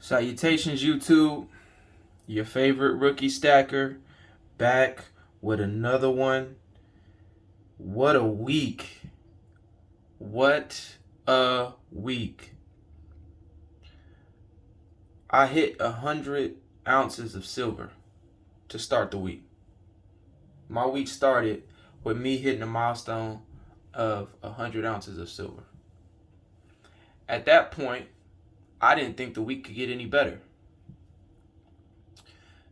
Salutations, YouTube. Your favorite rookie stacker back with another one. What a week. What a week. I hit 100 ounces of silver to start the week. My week started with me hitting a milestone of 100 ounces of silver. At that point, I didn't think the week could get any better.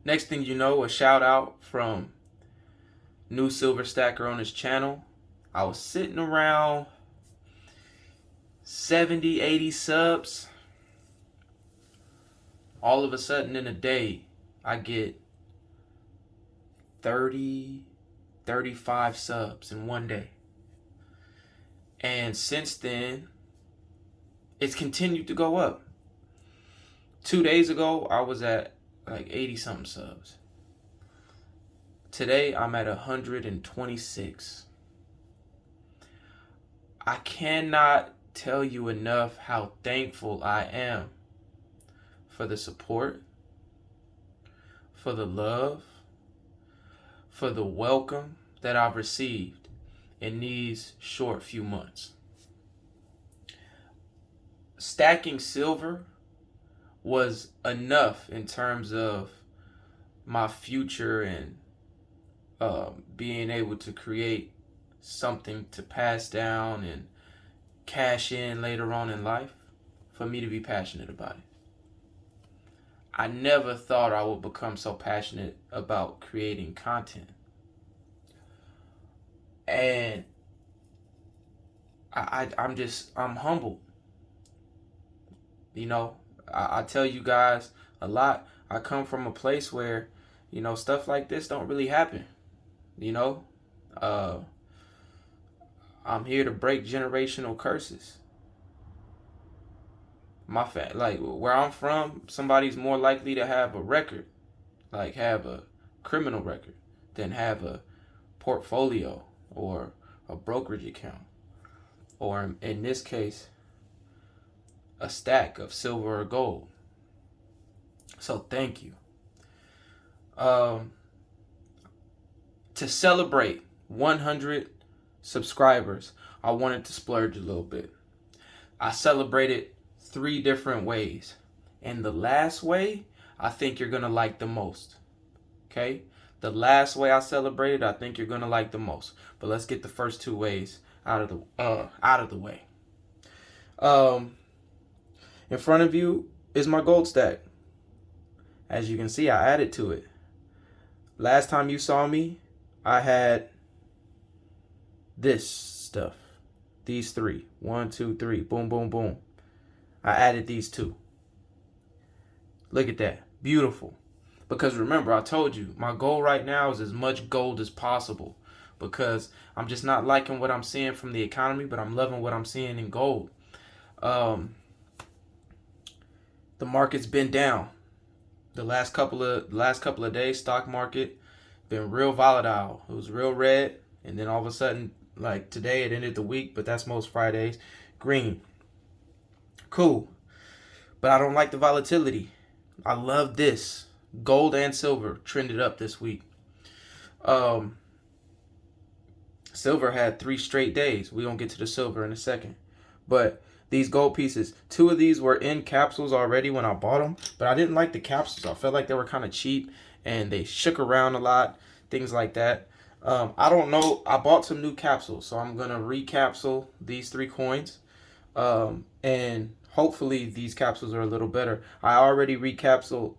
Next thing you know, a shout out from new silver stacker on his channel. I was sitting around 70, 80 subs. All of a sudden in a day, I get 30, 35 subs in one day. And since then, it's continued to go up. 2 days ago, I was at like 80 something subs. Today, I'm at 126. I cannot tell you enough how thankful I am for the support, for the love, for the welcome that I've received in these short few months. Stacking silver was enough in terms of my future and being able to create something to pass down and cash in later on in life for me to be passionate about it. I never thought I would become so passionate about creating content. And I'm humbled. You know, I tell you guys a lot. I come from a place where, stuff like this don't really happen. I'm here to break generational curses. Like where I'm from, somebody's more likely to have a record, like have a criminal record, than have a portfolio or a brokerage account, or in this case, a stack of silver or gold. So thank you. To celebrate 100 subscribers, I wanted to splurge a little bit. I celebrated 3 different ways. And the last way, I think you're going to like the most. Okay? The last way I celebrated, I think you're going to like the most. But let's get the first 2 ways out of the way. In front of you is my gold stack. As you can see, I added to it. Last time you saw me, I had this stuff. These 3. 1, 2, 3. Boom, boom, boom. I added these 2. Look at that. Beautiful. Because remember, I told you, my goal right now is as much gold as possible. Because I'm just not liking what I'm seeing from the economy, but I'm loving what I'm seeing in gold. The market's been down. The last couple of days, stock market been real volatile. It was real red, and then all of a sudden, like today, it ended the week, but that's most Fridays, green. Cool. But I don't like the volatility. I love this. Gold and silver trended up this week. Silver had 3 straight days. We're going to get to the silver in a second. But these gold pieces, 2 of these were in capsules already when I bought them, but I didn't like the capsules. I felt like they were kind of cheap and they shook around a lot, things like that. I don't know. I bought some new capsules, so I'm going to recapsule these 3 coins. And hopefully these capsules are a little better. I already recapsuled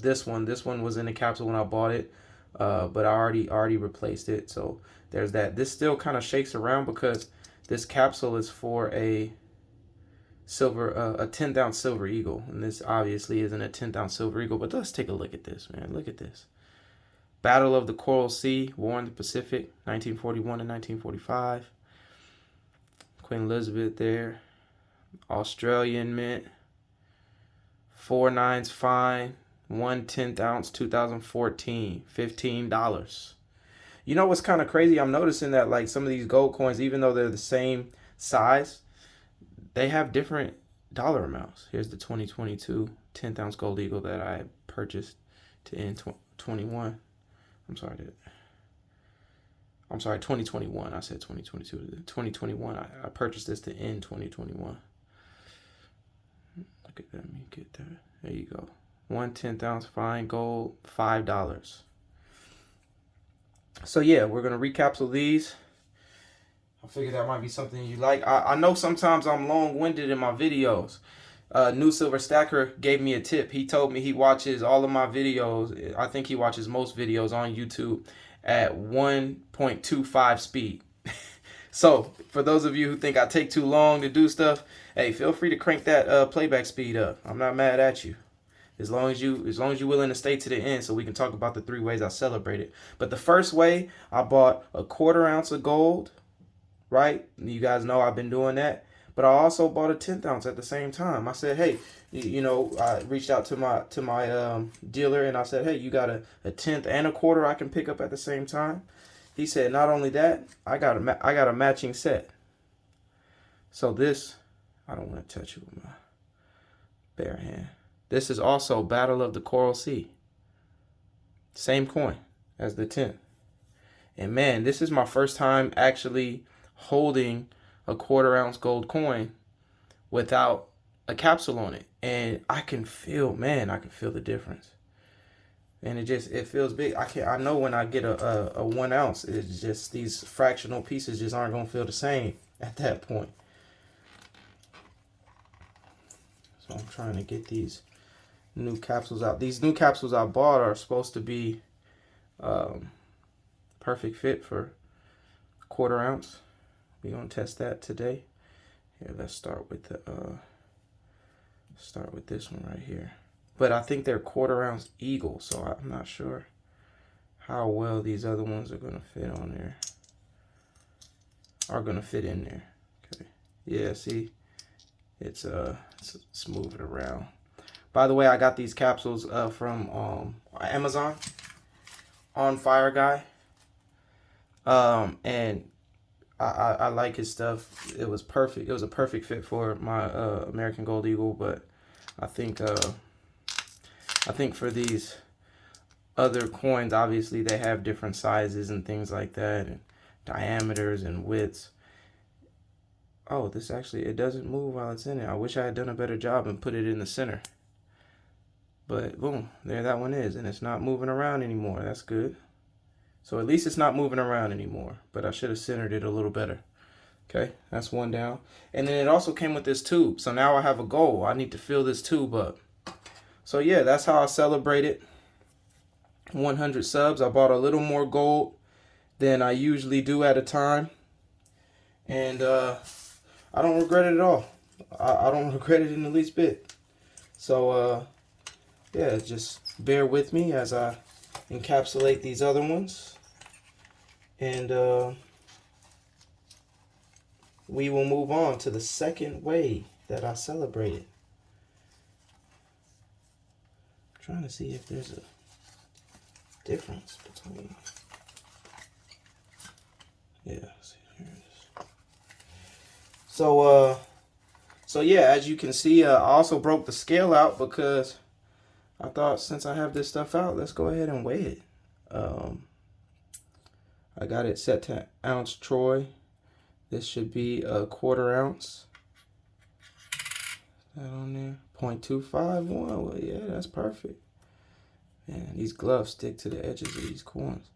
this one. This one was in the capsule when I bought it, but I already replaced it. So there's that. This still kind of shakes around because this capsule is for a 10th ounce silver eagle, and this obviously isn't a 10th ounce silver eagle. But let's take a look at this, man. Look at this. Battle of the Coral Sea, War in the Pacific, 1941 and 1945. Queen Elizabeth there. Australian Mint. 4 9s fine. 1/10 ounce, 2014, $15. You know what's kind of crazy? I'm noticing that like some of these gold coins, even though they're the same size, they have different dollar amounts. Here's the 2022 10th ounce gold eagle that I purchased to end 21. I'm sorry, 2021. I said 2022. 2021. I purchased this to end 2021. Look at that. Let me get that. There you go. 1/10 ounce fine gold, $5. So yeah, we're gonna recapsule these. I figured that might be something you like. I know sometimes I'm long-winded in my videos. New Silver Stacker gave me a tip. He told me he watches all of my videos. I think he watches most videos on YouTube at 1.25 speed. So for those of you who think I take too long to do stuff, hey, feel free to crank that playback speed up. I'm not mad at you. As long as you're willing to stay to the end so we can talk about the 3 ways I celebrate it. But the first way, I bought a 1/4 ounce of gold, right? You guys know I've been doing that. But I also bought a 10th ounce at the same time. I said, hey, I reached out to my dealer and I said, hey, you got a 10th and a 1/4 I can pick up at the same time? He said, not only that, I got a matching set. So this, I don't want to touch it with my bare hand. This is also Battle of the Coral Sea. Same coin as the 10th. And man, this is my first time actually holding a 1/4 ounce gold coin without a capsule on it. And I can feel the difference. And it feels big. I know when I get a 1 ounce, it's just these fractional pieces just aren't gonna feel the same at that point. So I'm trying to get these new capsules out. These new capsules I bought are supposed to be perfect fit for 1/4 ounce. We're gonna test that today. Here, let's start with this one right here. But I think they're 1/4 ounce eagle, so I'm not sure how well these other ones are gonna fit on there. Are gonna fit in there. Okay. Yeah, see, it's moving around. By the way, I got these capsules from Amazon on Fire Guy. And I like his stuff. It was perfect. It was a perfect fit for my American Gold Eagle, but I think for these other coins, obviously they have different sizes and things like that, and diameters and widths. Oh, this actually, it doesn't move while it's in it. I wish I had done a better job and put it in the center. But boom, there that one is, and it's not moving around anymore. That's good. So at least it's not moving around anymore, but I should have centered it a little better. Okay, that's one down. And then it also came with this tube. So now I have a goal. I need to fill this tube up. So yeah, that's how I celebrated 100 subs. I bought a little more gold than I usually do at a time. And I don't regret it at all. I don't regret it in the least bit. So yeah, just bear with me as I encapsulate these other ones. And we will move on to the second way that I celebrated. I'm trying to see if there's a difference between. Yeah, see, here it is. So yeah, as you can see, I also broke the scale out because I thought since I have this stuff out, let's go ahead and weigh it. I got it set to ounce troy. This should be a 1/4 ounce. That on there, 0.251. Well, yeah, that's perfect. Man, these gloves stick to the edges of these coins.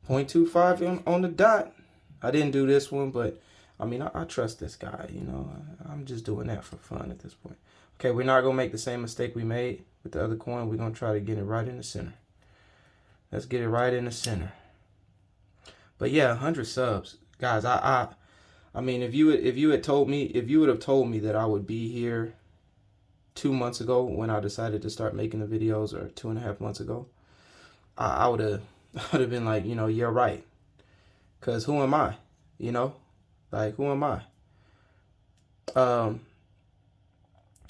0.25 on the dot. I didn't do this one, but I mean, I trust this guy. You know, I'm just doing that for fun at this point. Okay, we're not gonna make the same mistake we made with the other coin. We're gonna try to get it right in the center. Let's get it right in the center. But yeah, 100 subs, guys. I mean, if you would have told me that I would be here 2 months ago when I decided to start making the videos, or 2.5 months ago, I would have been like, you know, you're right. Cause who am I? You know, like who am I?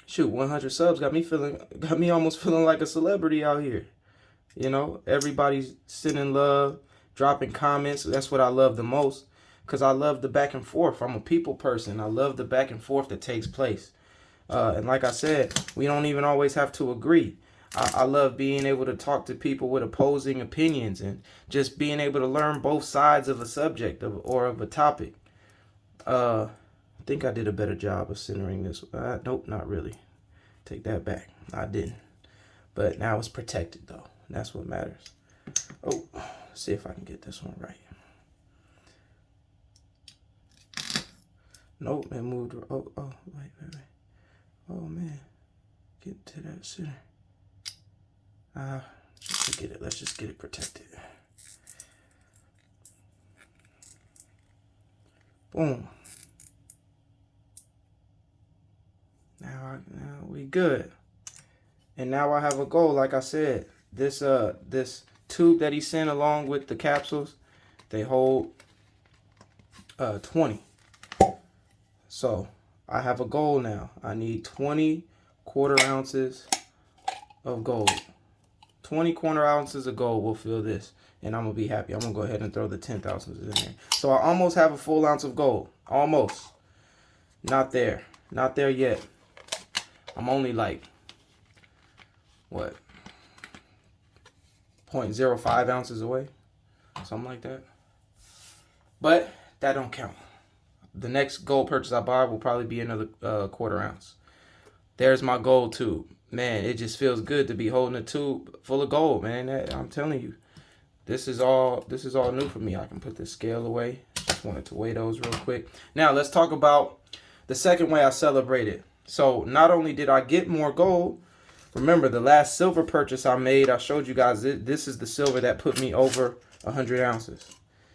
Shoot, 100 subs got me almost feeling like a celebrity out here. You know, everybody's sending love, dropping comments. That's what I love the most, because I love the back and forth. I'm a people person. I love the back and forth that takes place. And like I said, we don't even always have to agree. I love being able to talk to people with opposing opinions and just being able to learn both sides of a subject or of a topic. I think I did a better job of centering this. Nope, not really. Take that back. I didn't. But now it's protected, though. That's what matters. Oh, let's see if I can get this one right. Nope, it moved. Oh, wait. Oh, man. Get to that center. Just forget it. Let's just get it protected. Boom. Now we good. And now I have a goal. Like I said, this tube that he sent along with the capsules, they hold 20. So I have a goal now. I need 20 quarter ounces of gold. 20 quarter ounces of gold will fill this, and I'm gonna be happy. I'm gonna go ahead and throw the 10th ounces in there. So I almost have a full ounce of gold. Almost. Not there. Not there yet. I'm only like, what, 0.05 ounces away, something like that. But that don't count. The next gold purchase I buy will probably be another quarter ounce. There's my gold tube. Man, it just feels good to be holding a tube full of gold, man. I'm telling you, this is all new for me. I can put this scale away. Just wanted to weigh those real quick. Now let's talk about the second way I celebrated. So not only did I get more gold, remember the last silver purchase I made, I showed you guys, this is the silver that put me over 100 ounces.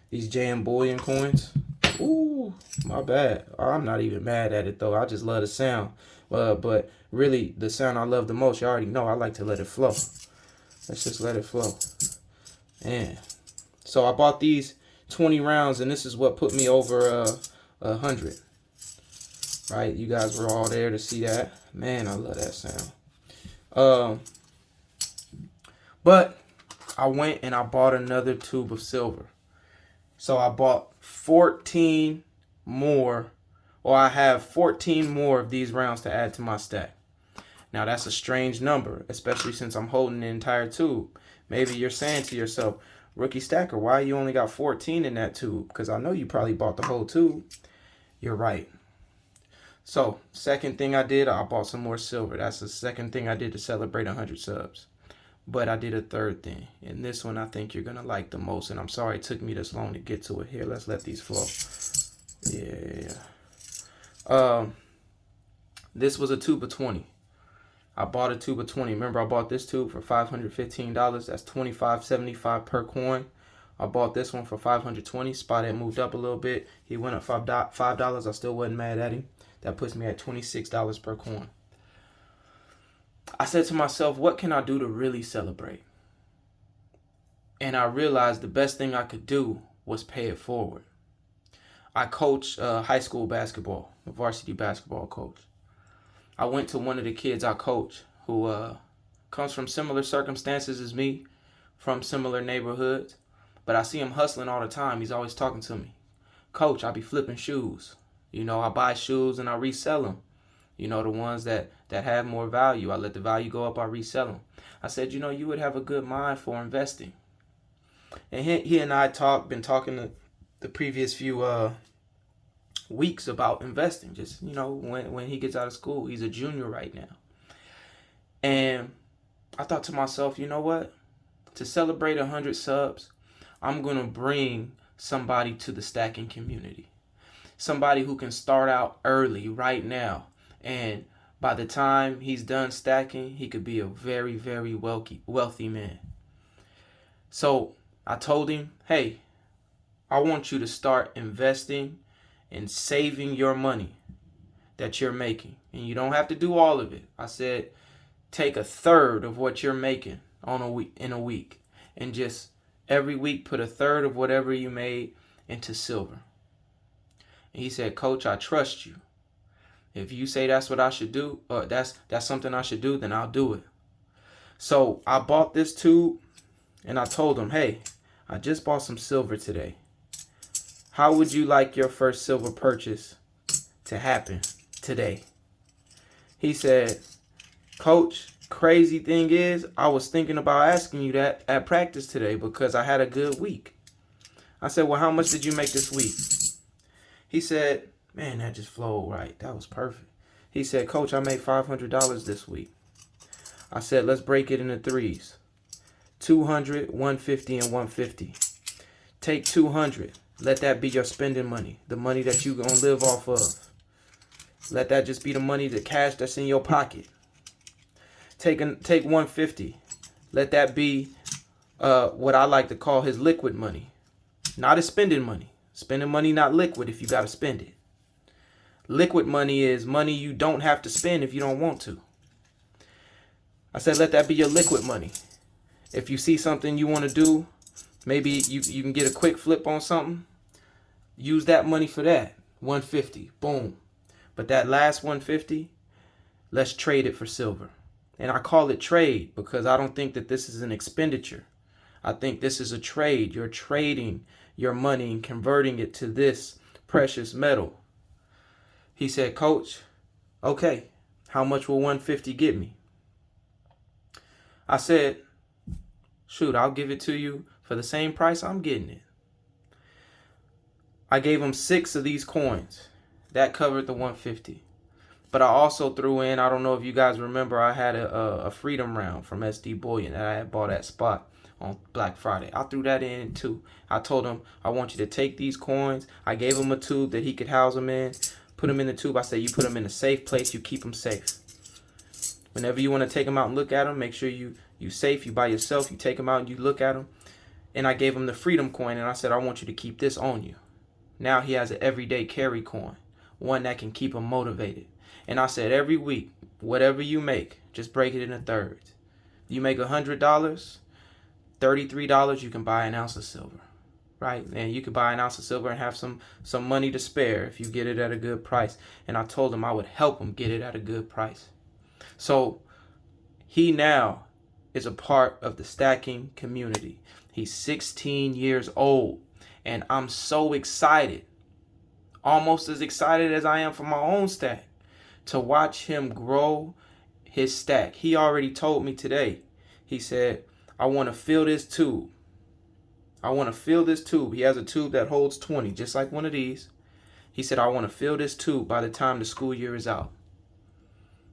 These JM Bullion coins. Ooh, my bad. I'm not even mad at it though. I just love the sound. But really, the sound I love the most, you already know, I like to let it flow. Let's just let it flow. And so I bought these 20 rounds, and this is what put me over 100. Right? You guys were all there to see that. Man, I love that sound. But I went and I bought another tube of silver. So I bought 14 more, or I have 14 more of these rounds to add to my stack. Now that's a strange number, especially since I'm holding the entire tube. Maybe you're saying to yourself, Rookie Stacker, why you only got 14 in that tube? Because I know you probably bought the whole tube. You're right. So second thing I did, I bought some more silver. That's the second thing I did to celebrate 100 subs. But I did a third thing, and this one I think you're gonna like the most. And I'm sorry it took me this long to get to it. Here, let's let these flow. Yeah. This was a tube of 20. I bought a tube of 20. Remember, I bought this tube for $515. That's $25.75 per coin. I bought this one for $520. Spot had moved up a little bit. He went up $5. I still wasn't mad at him. That puts me at $26 per coin. I said to myself, what can I do to really celebrate? And I realized the best thing I could do was pay it forward. I coach high school basketball, a varsity basketball coach. I went to one of the kids I coach who comes from similar circumstances as me, from similar neighborhoods, but I see him hustling all the time. He's always talking to me. Coach, I be flipping shoes. You know, I buy shoes and I resell them. You know, the ones that have more value. I let the value go up, I resell them. I said, you know, you would have a good mind for investing. And he and I been talking the previous few weeks about investing. Just, you know, when he gets out of school. He's a junior right now. And I thought to myself, you know what? To celebrate 100 subs, I'm going to bring somebody to the stacking community. Somebody who can start out early right now. And by the time he's done stacking, he could be a very, very wealthy man. So I told him, hey, I want you to start investing and saving your money that you're making. And you don't have to do all of it. I said, take a third of what you're making in a week. And just every week put a third of whatever you made into silver. And he said, Coach, I trust you. If you say that's what I should do, that's something I should do, then I'll do it. So I bought this tube and I told him, hey, I just bought some silver today. How would you like your first silver purchase to happen today? He said, Coach, crazy thing is, I was thinking about asking you that at practice today because I had a good week. I said, well, how much did you make this week? He said, man, that just flowed right. That was perfect. He said, Coach, I made $500 this week. I said, let's break it into threes. 200, 150, and 150. Take 200. Let that be your spending money, the money that you're going to live off of. Let that just be the money, the cash that's in your pocket. Take 150. Let that be what I like to call his liquid money. Not his spending money. Spending money not liquid if you got to spend it. Liquid money is money you don't have to spend if you don't want to. I said let that be your liquid money. If you see something you want to do, maybe you can get a quick flip on something, use that money for that. 150. Boom. But that last 150, let's trade it for silver. And I call it trade because I don't think that this is an expenditure. I think this is a trade. You're trading your money and converting it to this precious metal. He said, Coach, okay, how much will 150 get me? I said, shoot, I'll give it to you for the same price I'm getting it. I gave him 6 of these coins. That covered the 150. But I also threw in, I don't know if you guys remember, I had a Freedom round from SD Bullion that I had bought at Spot on Black Friday. I threw that in too. I told him, I want you to take these coins. I gave him a tube that he could house them in. Put them in the tube. I said, you put them in a safe place. You keep them safe. Whenever you want to take them out and look at them, make sure you safe. You by yourself. You take them out and you look at them. And I gave him the Freedom coin. And I said, I want you to keep this on you. Now he has an everyday carry coin. One that can keep him motivated. And I said, every week, whatever you make, just break it into thirds. You make $100, $33, you can buy an ounce of silver, right? And you could buy an ounce of silver and have some money to spare if you get it at a good price. And I told him I would help him get it at a good price. So he now is a part of the stacking community. He's 16 years old, and I'm so excited, almost as excited as I am for my own stack, to watch him grow his stack. He already told me today, he said, I want to fill this tube. I want to fill this tube. He has a tube that holds 20, just like one of these. He said, I want to fill this tube by the time the school year is out.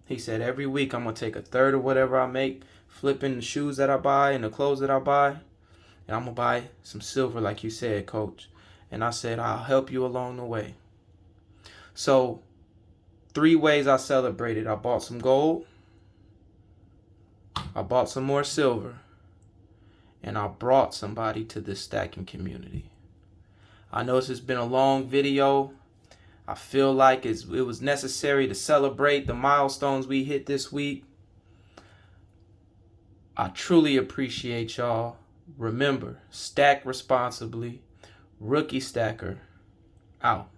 He said, every week I'm going to take a third of whatever I make, flipping the shoes that I buy and the clothes that I buy, and I'm going to buy some silver like you said, Coach. And I said, I'll help you along the way. So 3 ways I celebrated. I bought some gold, I bought some more silver, and I brought somebody to this stacking community. I know this has been a long video. I feel like it was necessary to celebrate the milestones we hit this week. I truly appreciate y'all. Remember, stack responsibly. Rookie Stacker out.